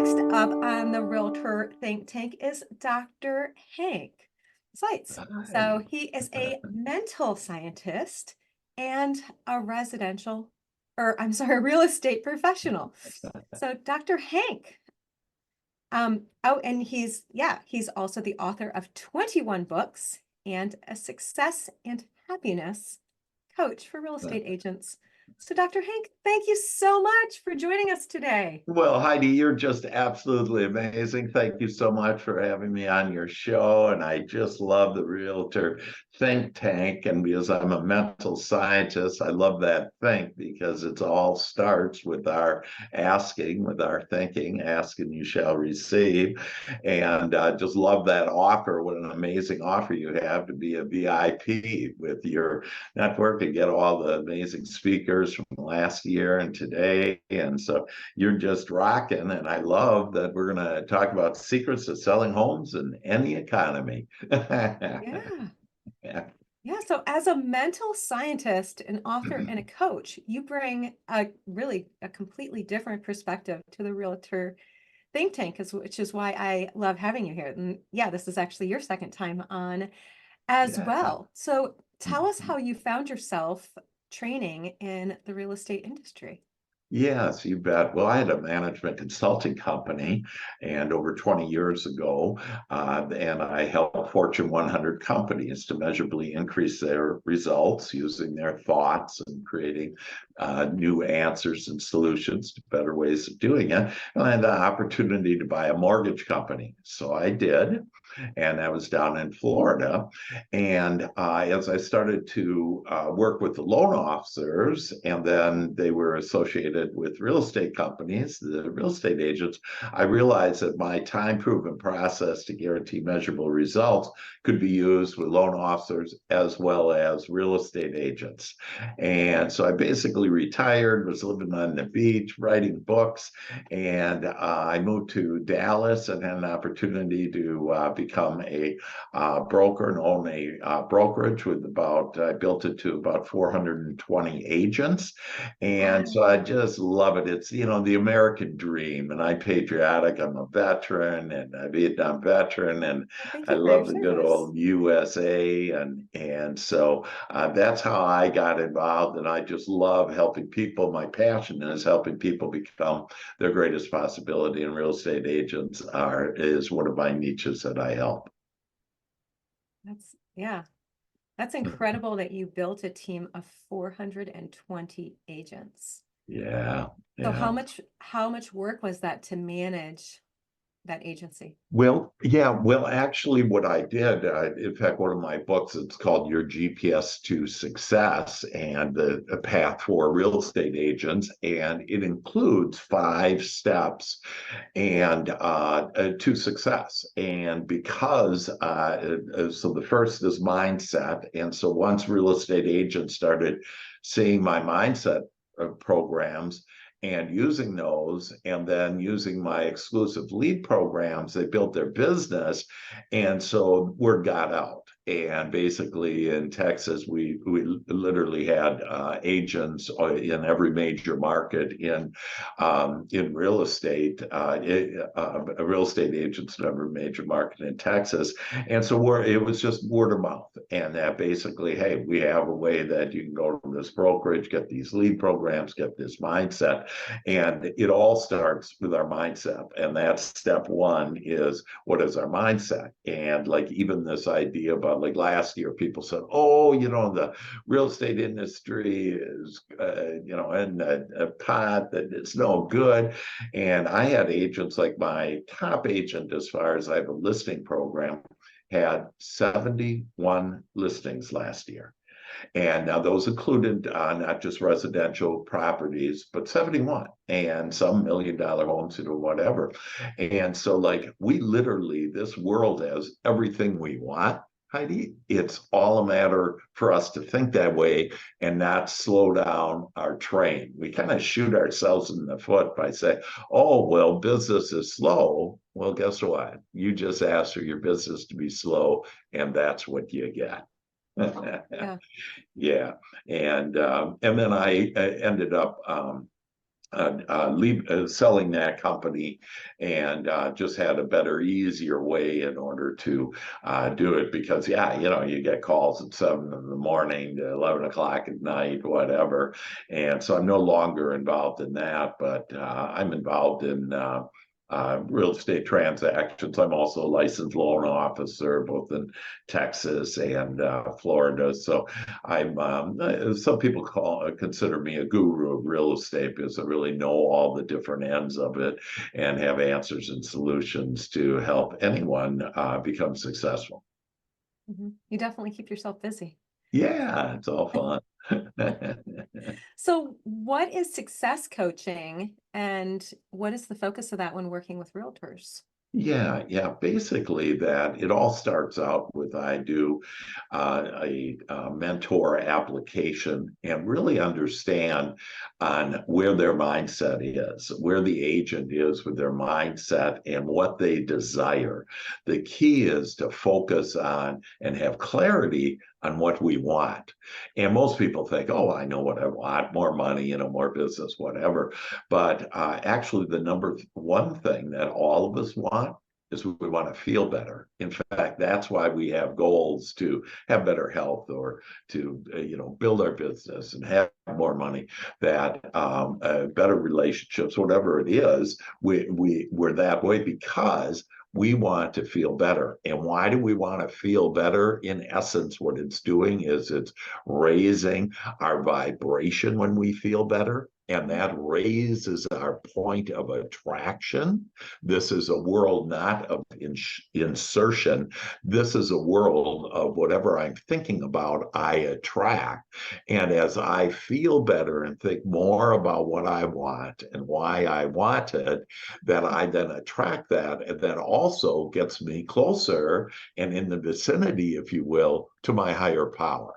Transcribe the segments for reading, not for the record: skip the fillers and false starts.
Next up on the Realtor Think Tank is Dr. Hank Seitz. So Hi. he is a mental scientist and a real estate professional. So Dr. Hank, and he's also the author of 21 books and a success and happiness coach for real estate agents. So Dr. Hank, thank you so much for joining us today. Well, Heidi, you're just absolutely amazing. Thank you so much for having me on your show. And I just love the Realtor Think Tank. And because I'm a mental scientist, I love that think because it all starts with our asking, with our thinking, ask and you shall receive. And just love that offer. What an amazing offer you have to be a VIP with your network and get all the amazing speakers from last year and today. And so you're just rocking. And I love that we're going to talk about secrets to selling homes in any economy. Yeah. Yeah. Yeah, so as a mental scientist, an author, and a coach, you bring a completely different perspective to the realtor think tank, which is why I love having you here. And yeah, this is actually your second time on as Yeah. well. So tell us how you found yourself training in the real estate industry. Yes, you bet. Well, I had a management consulting company, and over 20 years ago, and I helped Fortune 100 companies to measurably increase their results using their thoughts and creating new answers and solutions to better ways of doing it. And I had the opportunity to buy a mortgage company. So I did, and that was down in Florida. And as I started to work with the loan officers, and then they were associated with real estate companies, the real estate agents, I realized that my time proven process to guarantee measurable results could be used with loan officers as well as real estate agents. And so I basically retired, was living on the beach, writing books, and I moved to Dallas and had an opportunity to become a broker and own a brokerage with I built it to about 420 agents. And so I Wow. just love it. It's, the American dream. And I'm patriotic. I'm a veteran and a Vietnam veteran. And Well, thank I you for your love the good service. old USA. And so that's how I got involved. And I just love helping people. My passion is helping people become their greatest possibility. And real estate agents is one of my niches that I help. Yeah, that's incredible that you built a team of 420 agents. Yeah, So yeah. how much work was that to manage that agency? Well, yeah. Well, actually, what I did, in fact, one of my books, it's called Your GPS to Success and the Path for Real Estate Agents. And it includes 5 steps and to success. And because, so the first is mindset. And so once real estate agents started seeing my mindset programs, and using those and then using my exclusive lead programs, they built their business. And so word got out. And basically in Texas, we literally had agents in every major market in real estate, real estate agents in every major market in Texas. And so it was just word of mouth. And that basically, hey, we have a way that you can go to this brokerage, get these lead programs, get this mindset. And it all starts with our mindset. And that's step one is what is our mindset? And like even this idea about like last year, people said, oh, the real estate industry is, in a pot that it's no good. And I had agents like my top agent, as far as I have a listing program, had 71 listings last year. And now those included not just residential properties, but 71 and some $1 million homes, whatever. And so, like, we literally, this world has everything we want. Heidi, it's all a matter for us to think that way and not slow down our train. We kind of shoot ourselves in the foot by saying, oh, well, business is slow. Well, guess what? You just asked for your business to be slow, and that's what you get. Yeah. Yeah, and then I ended up selling that company, and just had a better, easier way in order to do it. Because, yeah, you get calls at 7 in the morning to 11 o'clock at night, whatever. And so I'm no longer involved in that, but I'm involved in real estate transactions. I'm also a licensed loan officer, both in Texas and Florida. So I'm some people consider me a guru of real estate, because I really know all the different ends of it and have answers and solutions to help anyone become successful. You definitely keep yourself busy. Yeah, it's all fun. So, what is success coaching and what is the focus of that when working with realtors? Yeah. Basically, that it all starts out with I do mentor application and really understand on where their mindset is, where the agent is with their mindset and what they desire. The key is to focus on and have clarity on what we want. And most people think, oh, I know what I want, more money, more business, whatever. But actually, the number one thing that all of us want is we want to feel better. In fact, that's why we have goals to have better health, or to build our business and have more money, that better relationships, whatever it is. We're that way because we want to feel better. And why do we want to feel better? In essence, what it's doing is it's raising our vibration when we feel better. And that raises our point of attraction. This is a world not of insertion. This is a world of whatever I'm thinking about, I attract. And as I feel better and think more about what I want and why I want it, that I then attract that. And that also gets me closer and in the vicinity, if you will, to my higher power.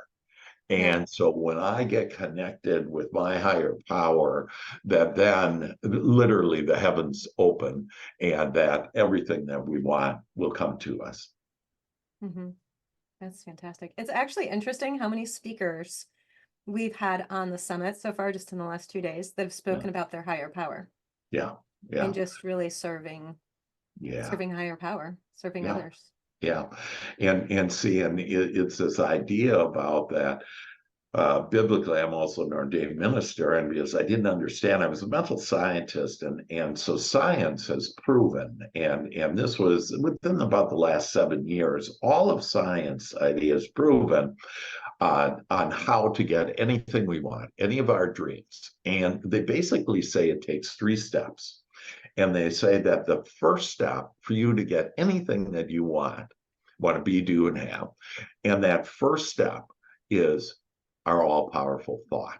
Yeah. And so when I get connected with my higher power, that then literally the heavens open, and that everything that we want will come to us. hmm That's fantastic. It's actually interesting how many speakers we've had on the summit so far, just in the last 2 days, that have Yeah, spoken about their higher power yeah, and yeah, just really serving, yeah, serving higher power, serving yeah, others. yeah. And see, and it's this idea about that. Biblically, I'm also an ordained minister, and because I didn't understand, I was a mental scientist, and so science has proven, and this was within about the last 7 years, all of science ideas proven on how to get anything we want, any of our dreams, and they basically say it takes 3 steps, and they say that the first step for you to get anything that you want to be, do, and have, and that first step is our all powerful thought.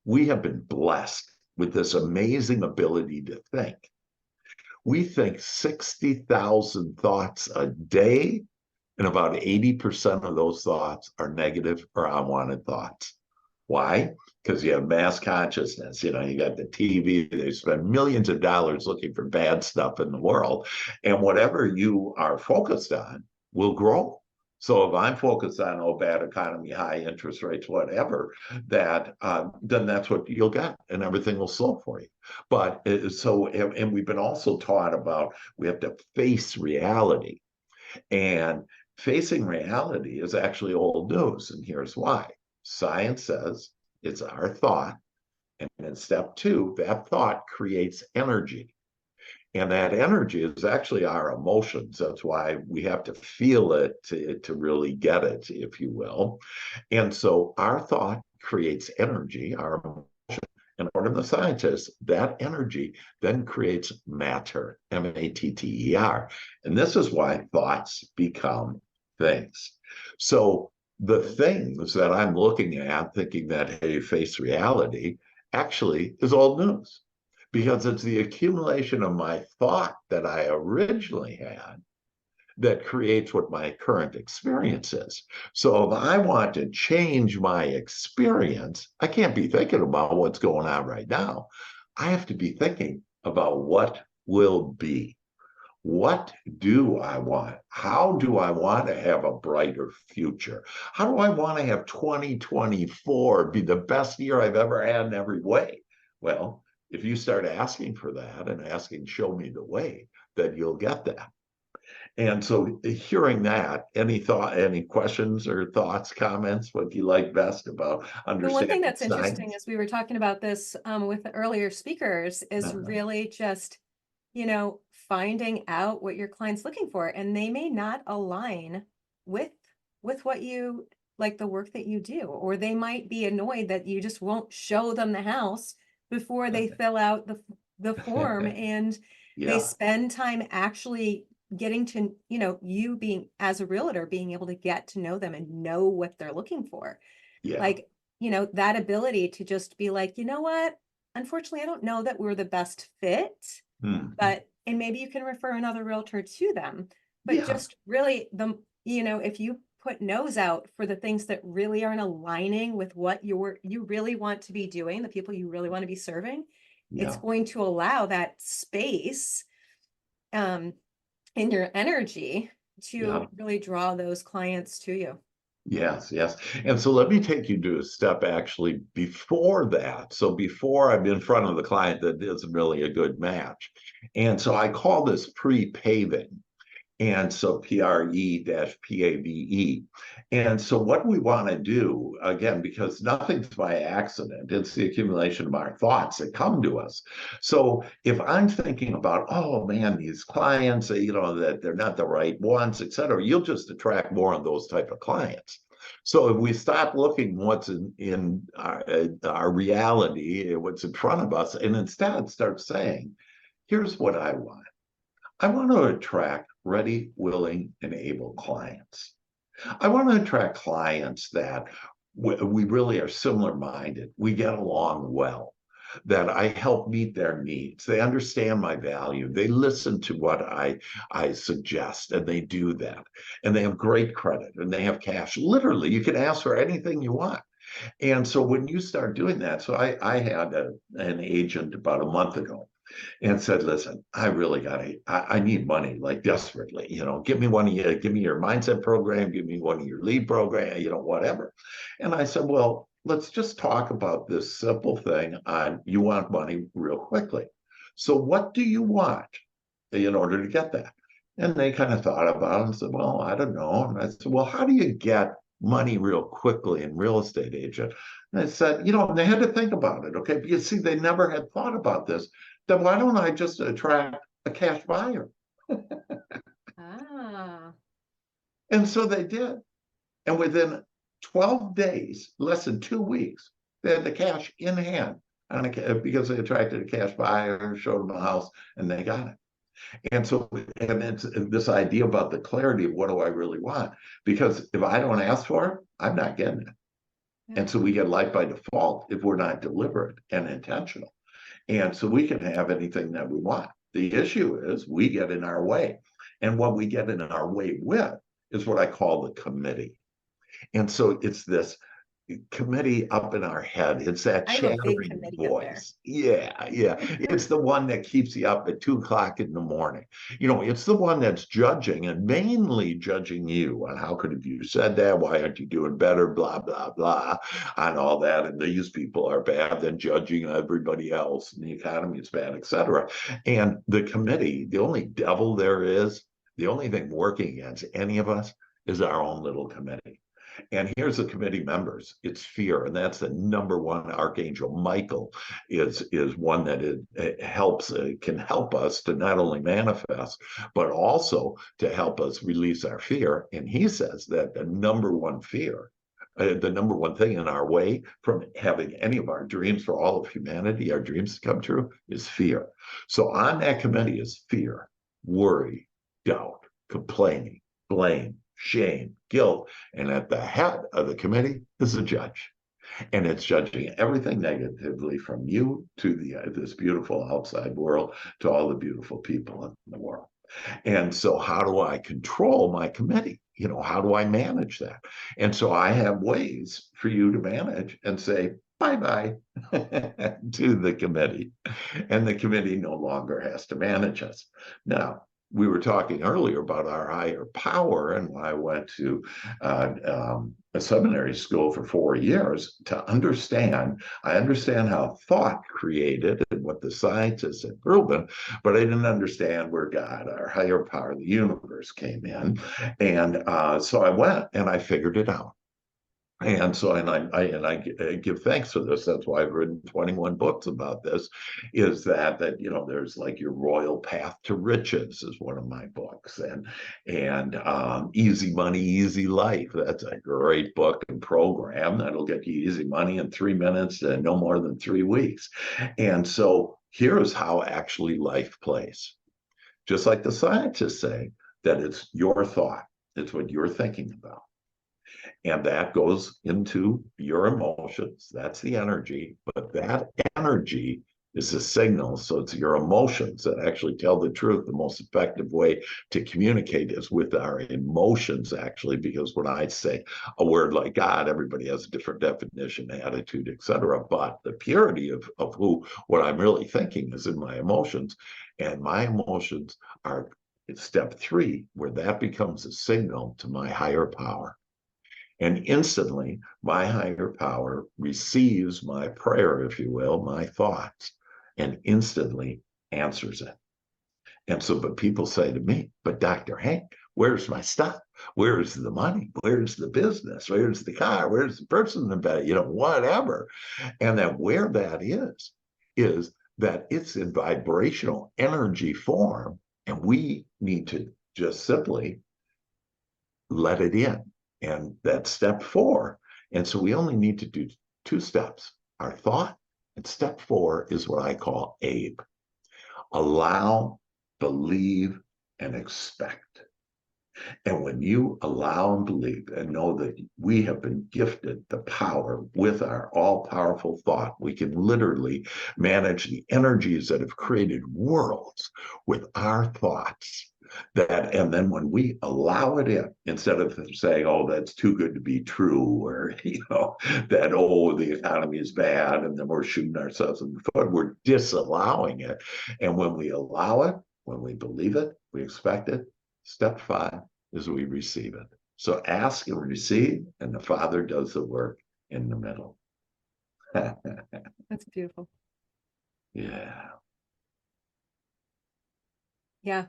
We have been blessed with this amazing ability to think. We think 60,000 thoughts a day, and about 80% of those thoughts are negative or unwanted thoughts. Why? Because you have mass consciousness. You got the TV, they spend millions of dollars looking for bad stuff in the world. And whatever you are focused on will grow. So if I'm focused on, oh, bad economy, high interest rates, whatever, that then that's what you'll get, and everything will slow for you. But and we've been also taught about we have to face reality, and facing reality is actually old news. And here's why. Science says it's our thought. And in step two, that thought creates energy. And that energy is actually our emotions. That's why we have to feel it to really get it, if you will. And so our thought creates energy, our emotion. And according to the scientists, that energy then creates matter, matter. And this is why thoughts become things. So the things that I'm looking at, thinking that, hey, face reality, actually is old news, because it's the accumulation of my thought that I originally had that creates what my current experience is. So if I want to change my experience, I can't be thinking about what's going on right now. I have to be thinking about what will be. What do I want? How do I want to have a brighter future? How do I want to have 2024 be the best year I've ever had in every way? Well, if you start asking for that and asking, show me the way, then you'll get that. And so hearing that, any questions or thoughts, comments, what do you like best about The one thing understanding that's interesting science? as we were talking about this with the earlier speakers is Uh, really just, finding out what your client's looking for, and they may not align with what you like the work that you do, or they might be annoyed that you just won't show them the house before they fill out the form, and they yeah, spend time actually getting to, you being as a realtor being able to get to know them and know what they're looking for. yeah. Like, that ability to just be like, you know what? Unfortunately, I don't know that we're the best fit, Mhm. but, and maybe you can refer another realtor to them. But Yeah, just really if you put nose out for the things that really aren't aligning with what you really want to be doing, the people you really want to be serving, it's yeah, going to allow that space um in your energy yeah. to really draw those clients to you. Yes, yes. And so let me take you to a step actually before that. So before I'm in front of the client that isn't really a good match. And so I call this pre-paving. And so PRE-PAVE. And so what we want to do, again, because nothing's by accident, it's the accumulation of our thoughts that come to us. So if I'm thinking about, oh man, these clients, that they're not the right ones, et cetera, you'll just attract more of those type of clients. So if we stop looking what's in our reality, what's in front of us, and instead start saying, here's what I want. I want to attract ready, willing, and able clients. I want to attract clients that we really are similar minded. We get along well, that I help meet their needs. They understand my value. They listen to what I suggest and they do that. And they have great credit and they have cash. Literally, you can ask for anything you want. And so when you start doing that, so I had an agent about a month ago and said, listen, I really I need money like desperately, give me give me your mindset program, give me one of your lead program, whatever. And I said, well, let's just talk about this simple thing on you want money real quickly. So what do you want in order to get that? And they kind of thought about it and said, well, I don't know. And I said, well, how do you get money real quickly in real estate agent? And I said, and they had to think about it. Okay. Because see, they never had thought about this. Then why don't I just attract a cash buyer? Ah. And so they did. And within 12 days, less than 2 weeks, they had the cash in hand because they attracted a cash buyer, showed them a house, and they got it. And so, and it's this idea about the clarity of what do I really want? Because if I don't ask for it, I'm not getting it. And Yeah. so we get life by default if we're not deliberate and intentional. And so we can have anything that we want. The issue is we get in our way. And what we get in our way with is what I call the committee. And so it's this committee up in our head. It's that I'm a big chattering committee up there. voice. Yeah, yeah. It's the one that keeps you up at 2 o'clock in the morning. It's the one that's judging and mainly judging you on how could have you said that? Why aren't you doing better? Blah, blah, blah, on all that. And these people are bad, then judging everybody else, and the economy is bad, etc. And the committee, the only devil there is, the only thing working against any of us is our own little committee. And here's the committee members. It's fear, and that's the number one. Archangel Michael is one that it helps can help us to not only manifest, but also to help us release our fear. And he says that the number one fear. The number one thing in our way from having any of our dreams for all of humanity, our dreams to come true, is fear. So on that committee is fear, worry, doubt, complaining, blame, shame, guilt, and at the head of the committee is a judge. And it's judging everything negatively from you to this beautiful outside world to all the beautiful people in the world. And so, how do I control my committee? How do I manage that? And so, I have ways for you to manage and say, bye bye to the committee. And the committee no longer has to manage us. Now, we were talking earlier about our higher power, and I went to a seminary school for 4 years to understand. I understand how thought created and what the scientists had proven, but I didn't understand where God, our higher power, the universe, came in. And so I went and I figured it out. And so, I give thanks for this. That's why I've written 21 books about this. Is that there's like your royal path to riches is one of my books, and Easy Money, Easy Life. That's a great book and program that'll get you easy money in 3 minutes and no more than 3 weeks. And so here's how actually life plays. Just like the scientists say that it's your thought, it's what you're thinking about. And that goes into your emotions. That's the energy. But that energy is a signal. So it's your emotions that actually tell the truth. The most effective way to communicate is with our emotions, actually, because when I say a word like God, everybody has a different definition, attitude, etc. But the purity of what I'm really thinking is in my emotions. And my emotions are step 3, where that becomes a signal to my higher power. And instantly, my higher power receives my prayer, if you will, my thoughts, and instantly answers it. And so, but people say to me, but Dr. Hank, where's my stuff? Where's the money? Where's the business? Where's the car? Where's the person in the bed? Whatever. And then where that is that it's in vibrational energy form. And we need to just simply let it in. And that's step 4. And so we only need to do 2 steps, our thought. And step 4 is what I call ABE. Allow, believe, and expect. And when you allow and believe and know that we have been gifted the power with our all-powerful thought, we can literally manage the energies that have created worlds with our thoughts. And then when we allow it in, instead of saying, oh, that's too good to be true, or that, oh, the economy is bad, and then we're shooting ourselves in the foot, we're disallowing it. And when we allow it, when we believe it, we expect it, step 5 is we receive it. So ask and receive, and the Father does the work in the middle. That's beautiful. Yeah. Yeah.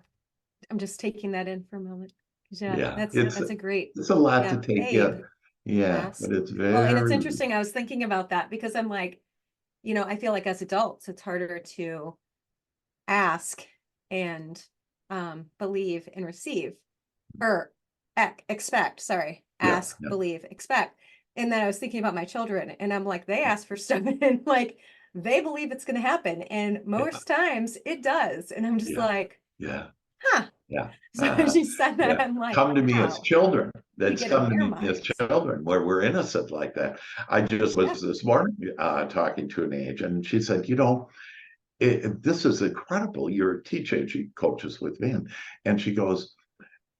I'm just taking that in for a moment. Yeah, Yeah. that's a great, It's a lot to yeah, take Abe, in. Yeah, ask. but it's Well, and it's very, interesting. I was thinking about that because I'm like, I feel like as adults, it's harder to ask and believe and receive, or expect, sorry, yeah, ask, yeah, believe, expect. And then I was thinking about my children, and I'm like, they ask for stuff and like they believe it's going to happen. And yeah, most times it does. And I'm just yeah, like, yeah, huh. yeah. So as you said that, Yeah. I'm like, Come to me as wow, children. we That's get in come to their me as minds. children, where we're innocent like that. I just Yeah. was this morning talking to an agent, and she said, this is incredible. You're teaching. She coaches with me, and she goes,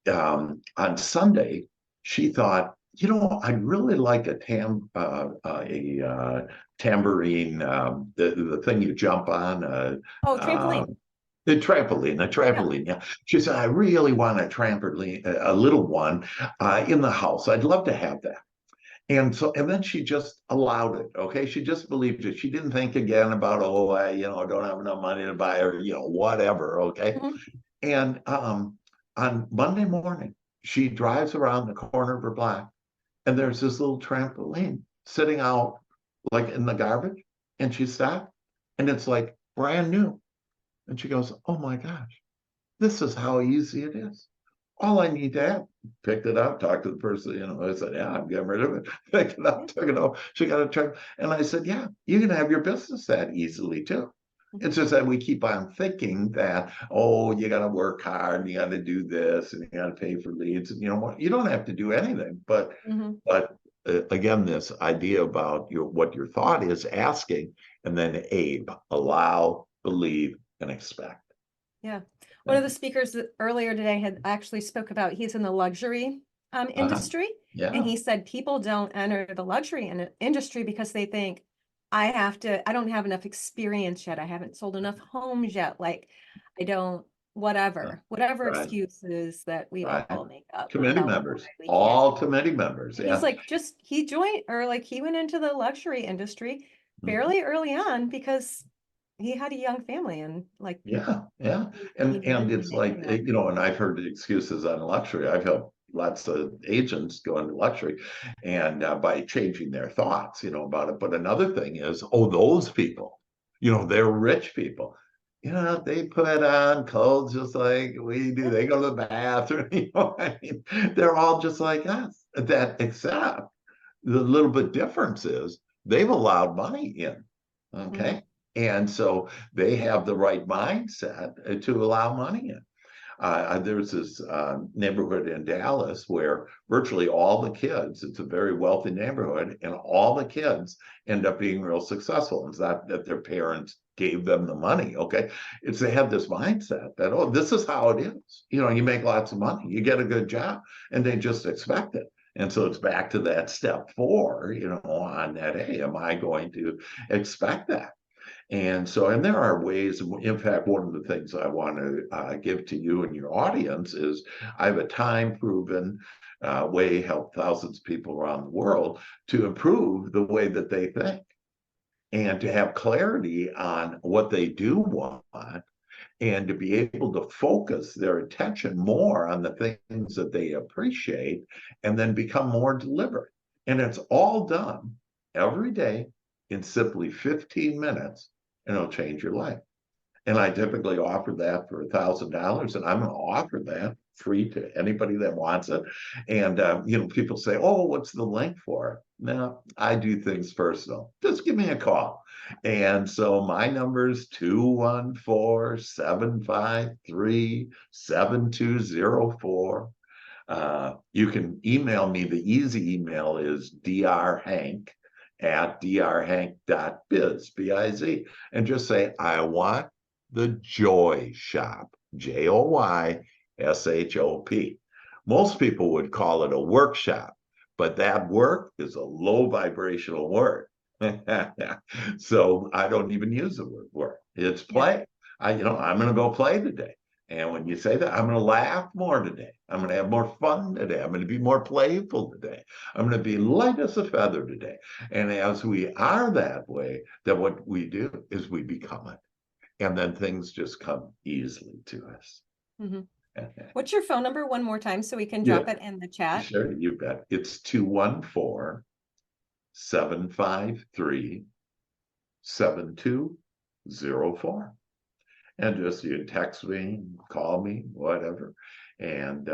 on Sunday, she thought, I'd really like a tambourine, the thing you jump on, Oh, uh, trampoline. a Yeah. trampoline. Yeah. She said, I really want a trampoline, a little one, in the house. I'd love to have that. And then she just allowed it. Okay. She just believed it. She didn't think again about, oh, I don't have enough money to buy her, whatever. Okay. Mhm. And on Monday morning, she drives around the corner of her block, and there's this little trampoline sitting out like in the garbage. And she stopped, and it's like brand new. And she goes, oh my gosh, this is how easy it is. All I need to have, picked it up, talked to the person, I said, yeah, I'm getting rid of it. Picked it up, Yeah. took it off. She got a truck. And I said, yeah, you can have your business that easily too. Mhm. It's just that we keep on thinking that, oh, you got to work hard and you got to do this and you got to pay for leads. And you know what? You don't have to do anything. Mhm. But again, this idea about what your thought is, asking, and then Abe, allow, believe, and expect. Yeah. One of the speakers earlier today had actually spoke about he's in the luxury Uh-huh. industry. And Yeah. he said people don't enter the luxury industry because they think I don't have enough experience yet. I haven't sold enough homes yet. Like I don't whatever right, excuses that we right. all make up Committee about why members, we can't do all it. committee members. And he's Yeah. like, just he joined or like he went into the luxury industry Mhm. fairly early on because he had a young family and like Yeah, yeah. he needed And to be it's like, making that. and I've heard the excuses on luxury. I've helped lots of agents go into luxury and by changing their thoughts, about it. But another thing is, oh, those people, they're rich people. They put on clothes just like we do. They go to the bathroom, I mean, they're all just like us. That except the little bit difference is they've allowed money in. Mhm. Okay. And so they have the right mindset to allow money in. There's this neighborhood in Dallas where virtually all the kids, it's a very wealthy neighborhood, and all the kids end up being real successful. It's not that their parents gave them the money, okay? It's they have this mindset that, oh, this is how it is. You make lots of money, you get a good job, and they just expect it. And so it's back to that step four, on that, hey, am I going to expect that? And there are ways, in fact, one of the things I want to give to you and your audience is I have a time proven way help thousands of people around the world to improve the way that they think and to have clarity on what they do want and to be able to focus their attention more on the things that they appreciate and then become more deliberate. And it's all done every day in simply 15 minutes, and it'll change your life. And I typically offer that for $1,000, and I'm going to offer that free to anybody that wants it. And people say, "Oh, what's the link for it?" No, I do things personal. Just give me a call. And so my number is 214-753-7204. You can email me. The easy email is drhank@drhank.biz, B-I-Z, and just say, I want the Joy Shop, JOYSHOP. Most people would call it a workshop, but that work is a low vibrational word. So I don't even use the word work. It's Yeah. play. I'm going to go play today. And when you say that, I'm going to laugh more today. I'm going to have more fun today. I'm going to be more playful today. I'm going to be light as a feather today. And as we are that way, then what we do is we become it. And then things just come easily to us. Mhm. What's your phone number one more time so we can Yeah, drop it in the chat? sure, you bet. It's 214-753-7204. And just you text me, call me, whatever. And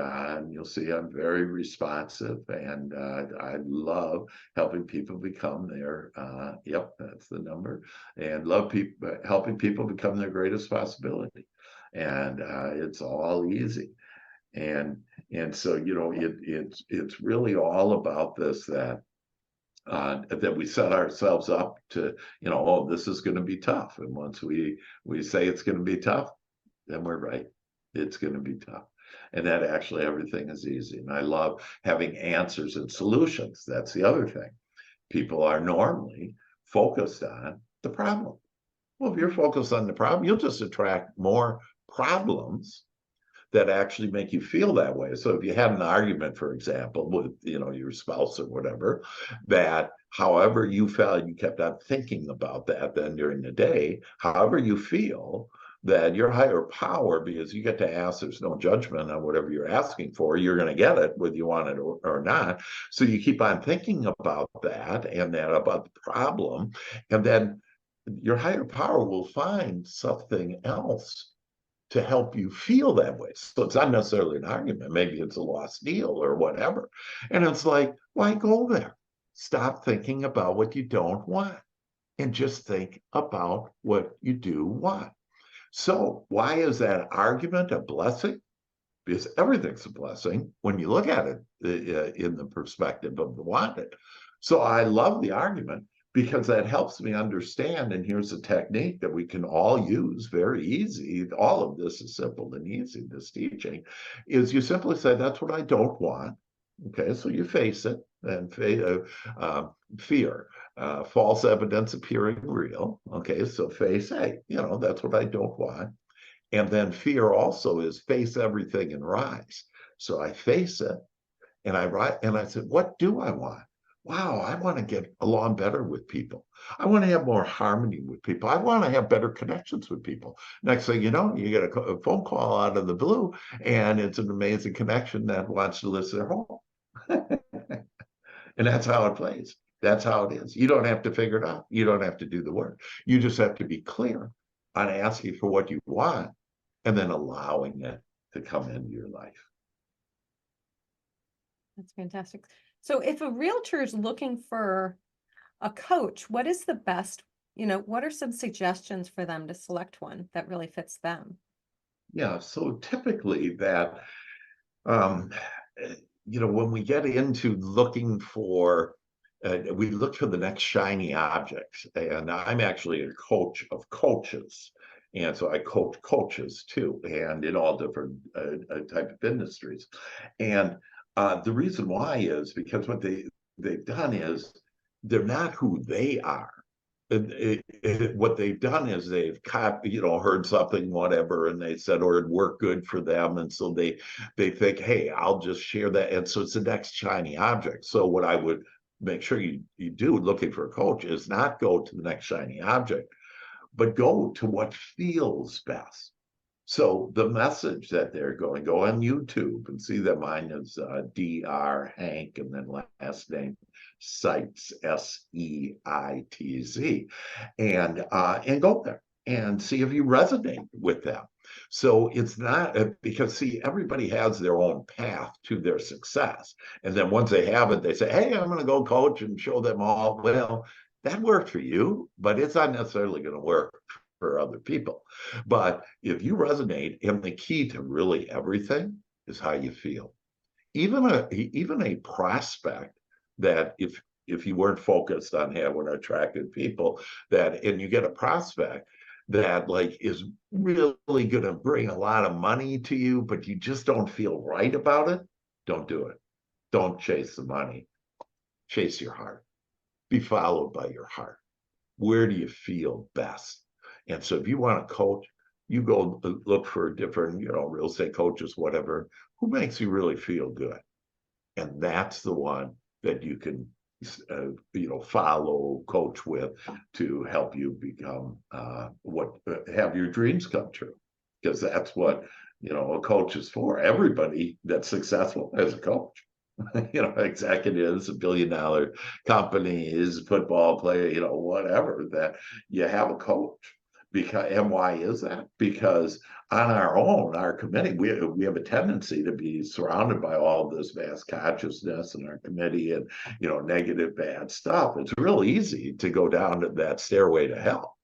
you'll see I'm very responsive, and I love helping people become their, yep, that's the number, and love people, helping people become their greatest possibility. And it's all easy. And and so, it's really all about this, that we set ourselves up to, oh, this is going to be tough. And once we say it's going to be tough, then we're right. It's going to be tough. And that actually everything is easy. And I love having answers and solutions. That's the other thing. People are normally focused on the problem. Well, if you're Mhm. focused on the problem, you'll just attract more problems that actually make you feel that way. So if you had an argument, for example, with your spouse or whatever, that however you felt, you kept on thinking about that then during the day, however you feel, that your higher power, because you get to ask, there's no judgment on whatever you're asking for, you're going to get it whether you want it or not. So you keep on thinking about that and that about the problem, and then your higher power will find something else to help you feel that way. So it's not necessarily an argument. Maybe it's a lost deal or whatever. And it's like, why go there? Stop thinking about what you don't want and just think about what you do want. So why is that argument a blessing? Because everything's a blessing when you look at it in the perspective of the wanted. So I love the argument because that helps me understand. And here's a technique that we can all use very easy. All of this is simple and easy. This teaching is you simply say, that's what I don't want. Okay, so you face it and fear, false evidence appearing real. Okay, so face, hey, that's what I don't want. And then fear also is face everything and rise. So I face it and I write and I said, what do I want? Wow, I want to get along better with people. I want to have more harmony with people. I want to have better connections with people. Next thing you know, you get a phone call out of the blue, and it's an amazing connection that wants to list their home. And that's how it plays. That's how it is. You don't have to figure it out. You don't have to do the work. You just have to be clear on asking for what you want and then allowing it to come into your life. That's fantastic. So if a realtor is looking for a coach, what is the best, what are some suggestions for them to select one that really fits them? Yeah. So typically that, um, when we get into looking for, we look for the next shiny object. And I'm actually a coach of coaches. And so I coach coaches too, and in all different type of industries. And the reason why is because what they've done is they're not who they are. What they've done is they've heard something, whatever, and they said, or it worked good for them, and so they think, hey, I'll just share that, and so it's the next shiny object. So what I would make sure you do looking for a coach is not go to the next shiny object, but go to what feels best. So the message that they're going, go on YouTube and see that mine is Dr. Hank and then last name Seitz, Seitz, and go there and see if you resonate with them. So it's not because see everybody has their own path to their success, and then once they have it, they say, "Hey, I'm going to go coach and show them all." Well, that worked for you, but it's not necessarily going to work for other people. But if you resonate, and the key to really everything is how you feel. Even a prospect that if you weren't focused on having attractive people, that and you get a prospect that like is really going to bring a lot of money to you, but you just don't feel right about it, don't do it. Don't chase the money. Chase your heart. Be followed by your heart. Where do you feel best? And so if you want to coach, you go look for different, real estate coaches, whatever, who makes you really feel good. And that's the one that you can, follow, coach with to help you become have your dreams come true. Because that's what, a coach is for. Everybody that's successful is a coach. Executives, $1 billion companies, football player, whatever, that you have a coach. And why is that? Because on our own, our committee, we have a tendency to be surrounded by all this vast consciousness in our committee and, negative, bad stuff. It's real easy to go down to that stairway to hell.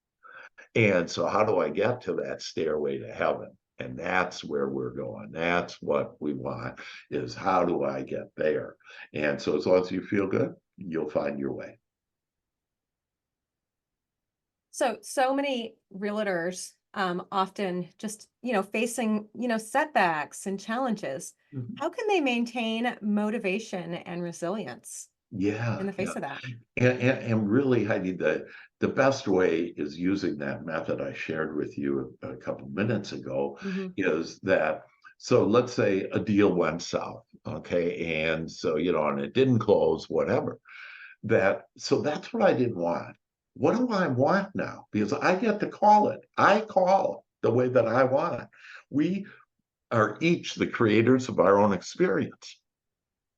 And so how do I get to that stairway to heaven? And that's where we're going. That's what we want, is how do I get there? And so as long as you feel good, you'll find your way. So many realtors often just, facing, setbacks and challenges. Mhm. How can they maintain motivation and resilience in Yeah, the yeah. face of that? And really, Heidi, the best way is using that method I shared with you a couple minutes ago, Hmm. is that, so let's say a deal went south, okay, and so, and it didn't close, whatever. So that's what I didn't want. What do I want now? Because I get to call it. I call it the way that I want it. We are each the creators of our own experience.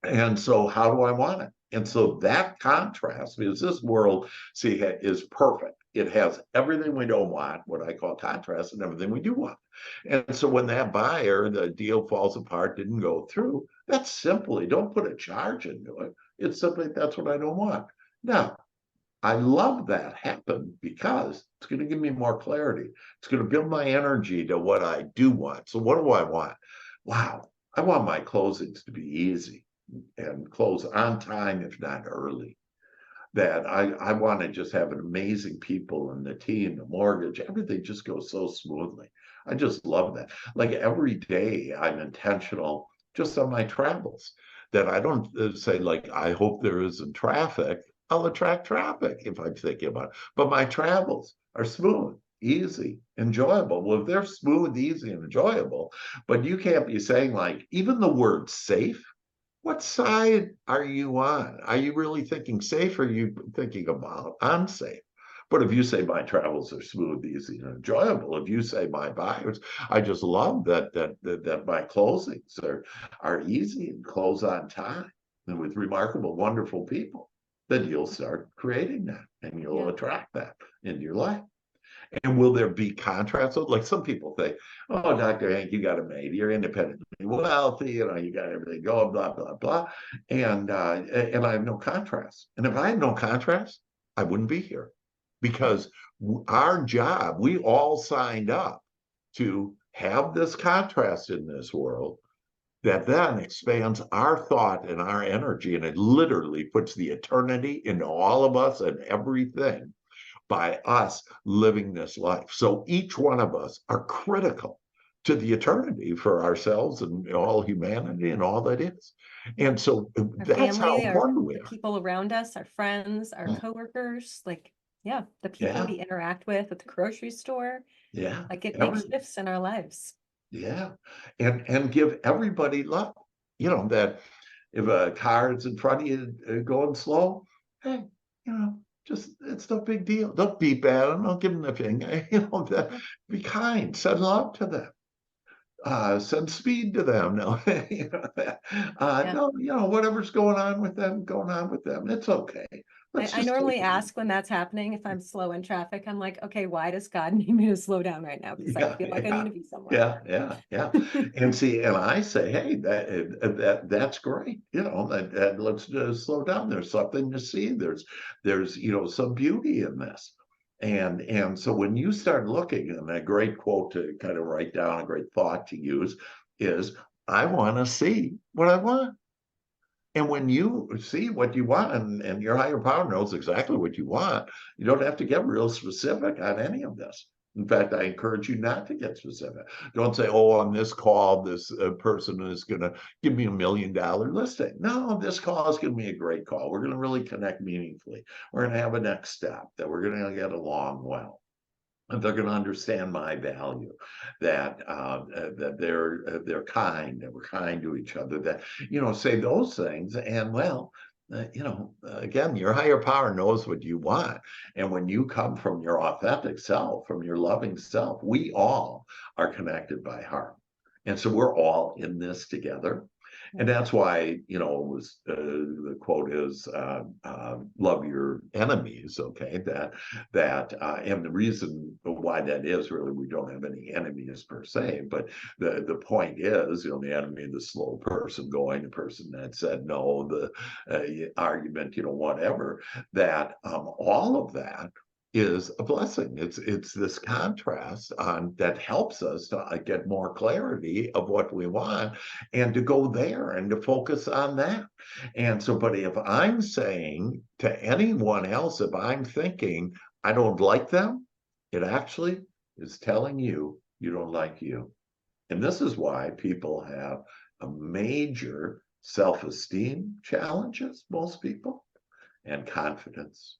And so, how do I want it? And so that contrast, because this world, see, is perfect. It has everything we don't want, what I call contrast, and everything we do want. And so, when that buyer, the deal falls apart, didn't go through, that's simply don't put a charge into it. It's simply that's what I don't want. Now, I love that happen because it's going to give me more clarity. It's going to build my energy to what I do want. So, what do I want? Wow, I want my closings to be easy and close on time, if not early. That I want to just have an amazing people and the team, the mortgage, everything just goes so smoothly. I just love that. Like every day, I'm intentional just on my travels. That I don't say like I hope there isn't traffic. I'll attract traffic if I'm thinking about it. But my travels are smooth, easy, enjoyable. Well, if they're smooth, easy, and enjoyable, but you can't be saying like even the word safe. What side are you on? Are you really thinking safe or are you thinking about unsafe? But if you say my travels are smooth, easy, and enjoyable, if you say my buyers, I just love that my closings are easy and close on time and with remarkable, wonderful people, then you'll start creating that and you'll Yeah. attract that into your life. And will there be contrast? So, like some people think, oh, Dr. Hank, you got it made. You're independently wealthy, you got everything going, blah, blah, blah. And I have no contrast. And if I had no contrast, I wouldn't be here because our job, we all signed up to have this contrast in this world that then expands our thought and our energy. And it literally puts the eternity into all of us and everything by us living this life. So each one of us are critical to the eternity for ourselves and all humanity and all that is. And so Our that's how family, important we the are. people around us, our friends, our coworkers, like, yeah, the people Yeah, we interact with at the grocery store, yeah, like it makes every shifts in our lives. yeah, and give everybody love. That if a car is in front of you going slow, hey, just it's no big deal. Don't beep at them. Don't give them the finger. Yeah. Be kind. Send love to them. Send speed to them. No, Yeah. no, whatever's going on with them. It's okay. Let's I just take normally it easy. ask when that's happening, if I'm slow in traffic, I'm like, okay, why does God need me to slow down right now? Because I Yeah, feel like I need yeah, to be somewhere. yeah. And see, and I say, hey, that's great. That let's slow down. There's something to see. There's some beauty in this. And so when you start looking, and a great quote to kind of write down, a great thought to use is, I want to see what I want. And when you see what you want and your higher power knows exactly what you want, you don't have to get real specific on any of this. In fact, I encourage you not to get specific. Don't say, oh, on this call, this person is going to give me $1 million listing. No, this call is going to be a great call. We're going to really connect meaningfully. We're going to have a next step that we're going to get along well. And they're going to understand my value, that they're kind, that we're kind to each other, that say those things, and well, again, your higher power knows what you want, and when you come from your authentic self, from your loving self, we all are connected by heart, and so we're all in this together. And that's why, it was the quote is love your enemies. Okay, and the reason why that is really we don't have any enemies per se, but the point is, the enemy, the slow person going, the person that said no, the argument, whatever, that all of that is a blessing. It's this contrast that helps us to get more clarity of what we want and to go there and to focus on that. And so, but if I'm saying to anyone else, if I'm thinking I don't like them, it actually is telling you you don't like you. And this is why people have a major self-esteem challenges, most people, and confidence,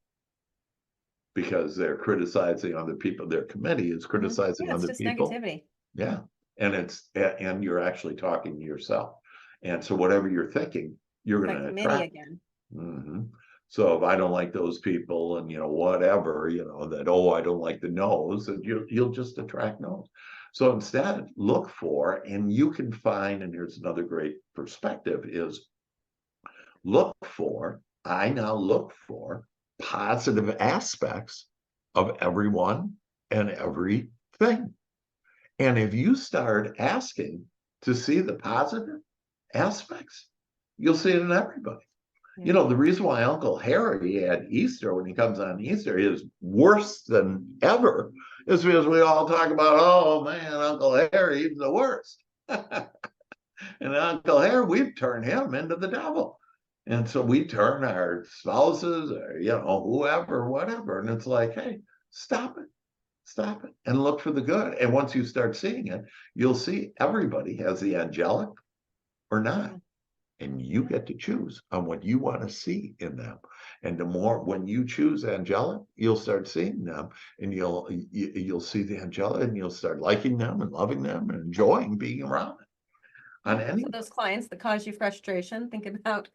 because they're criticizing other people. Their committee is criticizing Yeah, it's other just people. negativity. Yeah. And you're actually talking to yourself. And so whatever you're thinking, you're going That to committee attract. again. Mhm. So if I don't like those people and whatever, that, oh, I don't like the no's, and you'll just attract no's. So instead, look for, and you can find, and here's another great perspective is I now look for positive aspects of everyone and everything. And if you start asking to see the positive aspects, you'll see it in everybody. Yeah. The reason why Uncle Harry at Easter, when he comes on Easter, is worse than ever is because we all talk about, oh man, Uncle Harry, he's the worst. And Uncle Harry, we've turned him into the devil. And so we turn our spouses or, whoever, whatever. And it's like, hey, stop it and look for the good. And once you start seeing it, you'll see everybody has the angelic or not. and you get to choose on what you want to see in them. And the more, when you choose angelic, you'll start seeing them, and you'll see the angelic, and you'll start liking them and loving them and enjoying being around it on Yeah. any. So those clients that cause you frustration, think about,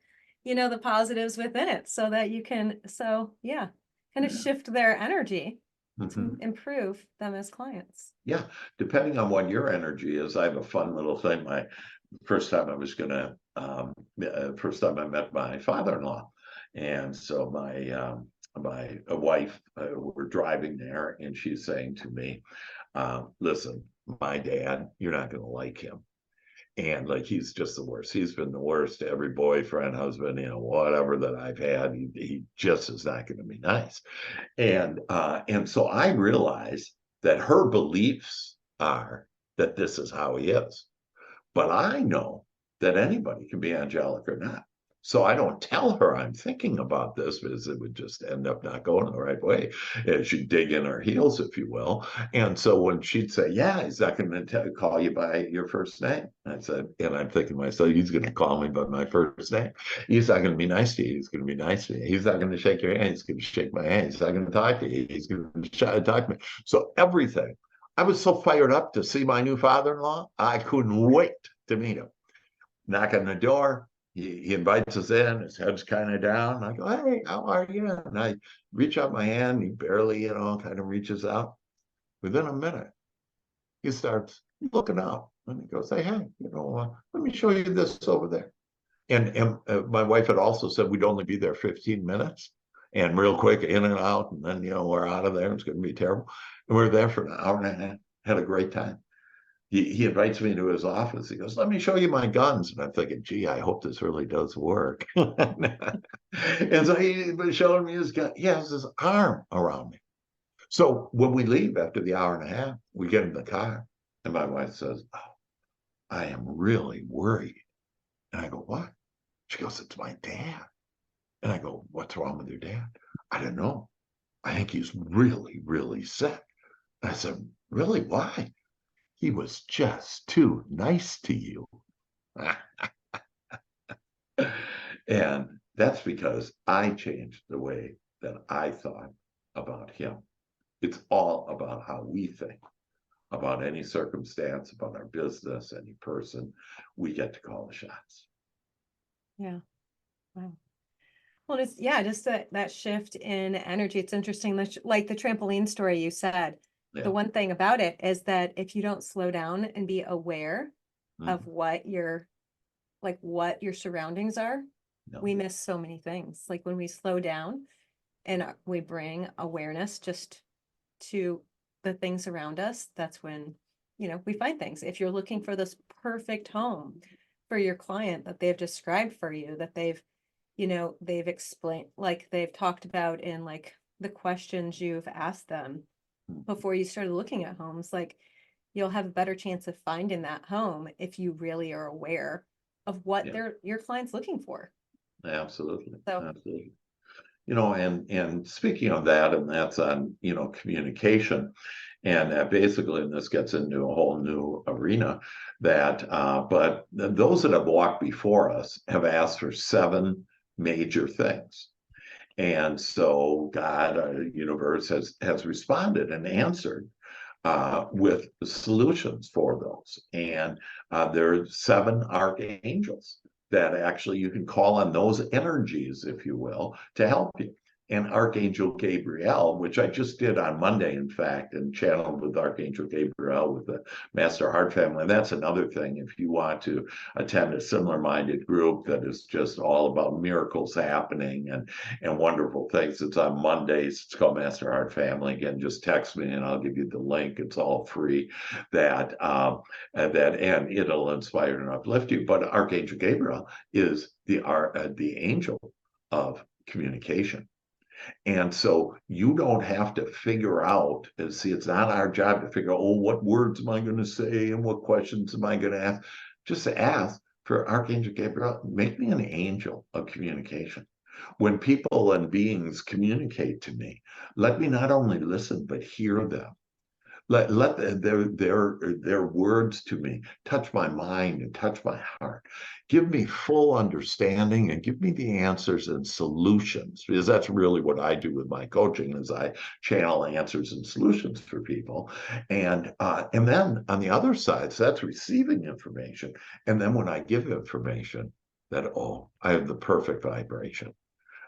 the positives within it so that you can, so yeah, kind of Yeah. shift their energy to Mhm. improve them as clients. Yeah, depending on what your energy is. I have a fun little thing. My first time I was gonna, first time I met my father-in-law, and so my wife, we're driving there, and she's saying to me, "Listen, my dad, you're not gonna like him." And like, he's just the worst. He's been the worst to every boyfriend, husband, whatever that I've had. He just is not going to be nice. And so I realized that her beliefs are that this is how he is. But I know that anybody can be angelic or not. So I don't tell her I'm thinking about this, because it would just end up not going the right way. And she'd dig in her heels, if you will. And so when she'd say, "Yeah, he's not going to call you by your first name," I said, and I'm thinking to myself, he's going to call me by my first name. He's not going to be nice to you. He's going to be nice to me. He's not going to shake your hand. He's going to shake my hand. He's not going to talk to you. He's going to talk to me. So everything. I was so fired up to see my new father-in-law. I couldn't wait to meet him. Knock on the door. He invites us in. His head's kind of down. I go, "Hey, how are you?" And I reach out my hand. He barely, kind of reaches out. Within a minute, he starts looking up, and he goes, "Hey, hey, let me show you this over there." And my wife had also said we'd only be there 15 minutes, and real quick, in and out, and then we're out of there. It's going to be terrible. And we're there for an hour and a half. Had a great time. He invites me to his office. He goes, "Let me show you my guns." And I'm thinking, gee, I hope this really does work. And so he was showing me his gun. He has his arm around me. So when we leave after the hour and a half, we get in the car, and my wife says, "Oh, I am really worried." And I go, "What?" She goes, "It's my dad." And I go, "What's wrong with your dad?" "I don't know. I think he's really, really sick." And I said, "Really? Why?" "He was just too nice to you." And that's because I changed the way that I thought about him. It's all about how we think about any circumstance, about our business, any person. We get to call the shots. Yeah. Wow. Well, it's, yeah, just that shift in energy. It's interesting that, like the trampoline story you said, the Yeah. one thing about it is that if you don't slow down and be aware of Mhm. what your surroundings are, No. we miss so many things. Like when we slow down and we bring awareness just to the things around us, that's when, we find things. If you're looking for this perfect home for your client that they've described for you, that they've explained, like they've talked about in like the questions you've asked them Mhm. before you started looking at homes, like you'll have a better chance of finding that home if you really are aware of what Yeah, your client's looking for. absolutely. So Absolutely. And speaking of that, and that's on, communication. And basically, and this gets into a whole new arena, but those that have walked before us have asked for seven major things. And so God, our universe, has responded and answered with solutions for those. And there are seven archangels that actually you can call on those energies, if you will, to help you. And Archangel Gabriel, which I just did on Monday, in fact, and channeled with Archangel Gabriel with the Master Heart Family. And that's another thing. If you want to attend a similar minded group that is just all about miracles happening and wonderful things, it's on Mondays. It's called Master Heart Family. Again, just text me and I'll give you the link. It's all free. And it'll inspire and uplift you. But Archangel Gabriel is the angel of communication. And so you don't have to figure out, and see, it's not our job to figure out, oh, what words am I going to say and what questions am I going to ask? Just ask for Archangel Gabriel, make me an angel of communication. When people and beings communicate to me, let me not only listen, but hear them. Let their words to me touch my mind and touch my heart. Give me full understanding and give me the answers and solutions, because that's really what I do with my coaching is I channel answers and solutions for people. And then on the other side, so that's receiving information. And then when I give information, that I have the perfect vibration.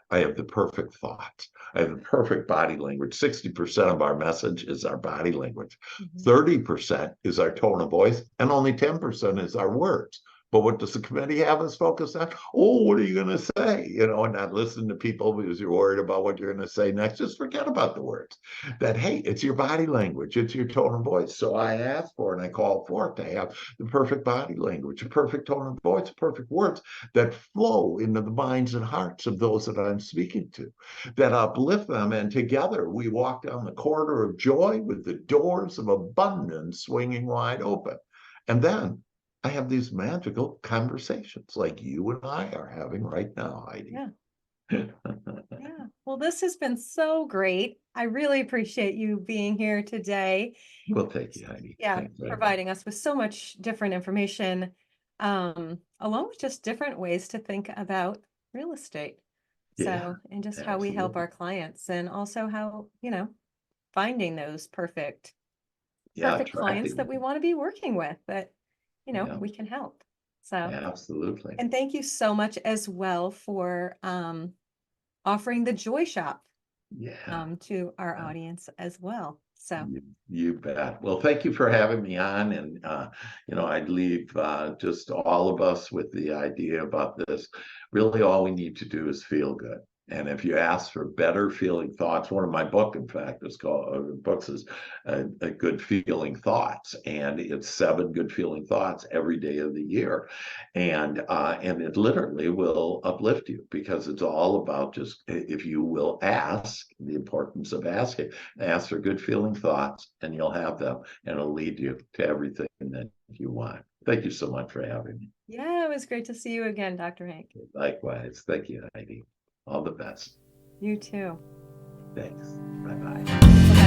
I have the perfect thoughts. I have the perfect body language. 60% of our message is our body language. 30% is our tone of voice, and only 10% is our words. But what does the committee have us focus on? Oh, what are you going to say? And not listen to people because you're worried about what you're going to say next. Just forget about the words. That, hey, it's your body language, it's your tone of voice. So I ask for and I call for it to have the perfect body language, a perfect tone of voice, perfect words that flow into the minds and hearts of those that I'm speaking to, that uplift them. And together we walk down the corridor of joy with the doors of abundance swinging wide open. And then I have these magical conversations like you and I are having right now, Heidi. Yeah. Yeah. Well, this has been so great. I really appreciate you being here today. Well, thank you, Heidi. Yeah, Thanks very much. providing us with so much different information, along with just different ways to think about real estate. Yeah, And just how we help absolutely. our clients, and also how, finding those perfect Yeah, perfect clients attracting. that we want to be working with, that, Yeah, we can help. So, absolutely. and thank you so much as well for offering the Joy Shop Yeah. to our audience as well. So, You bet. Well, thank you for having me on. And, I'd leave just all of us with the idea about this. Really, all we need to do is feel good. And if you ask for better feeling thoughts, one of my book, in fact, is called books is a Good Feeling Thoughts, and it's 7 good feeling thoughts every day of the year, and it literally will uplift you because it's all about just if you will ask, the importance of asking. Ask for good feeling thoughts and you'll have them, and it'll lead you to everything that you want. Thank you so much for having me. yeah, it was great to see you again, Dr. Hank. Likewise. Thank you, Heidi. All the best. You too. Thanks. Bye bye.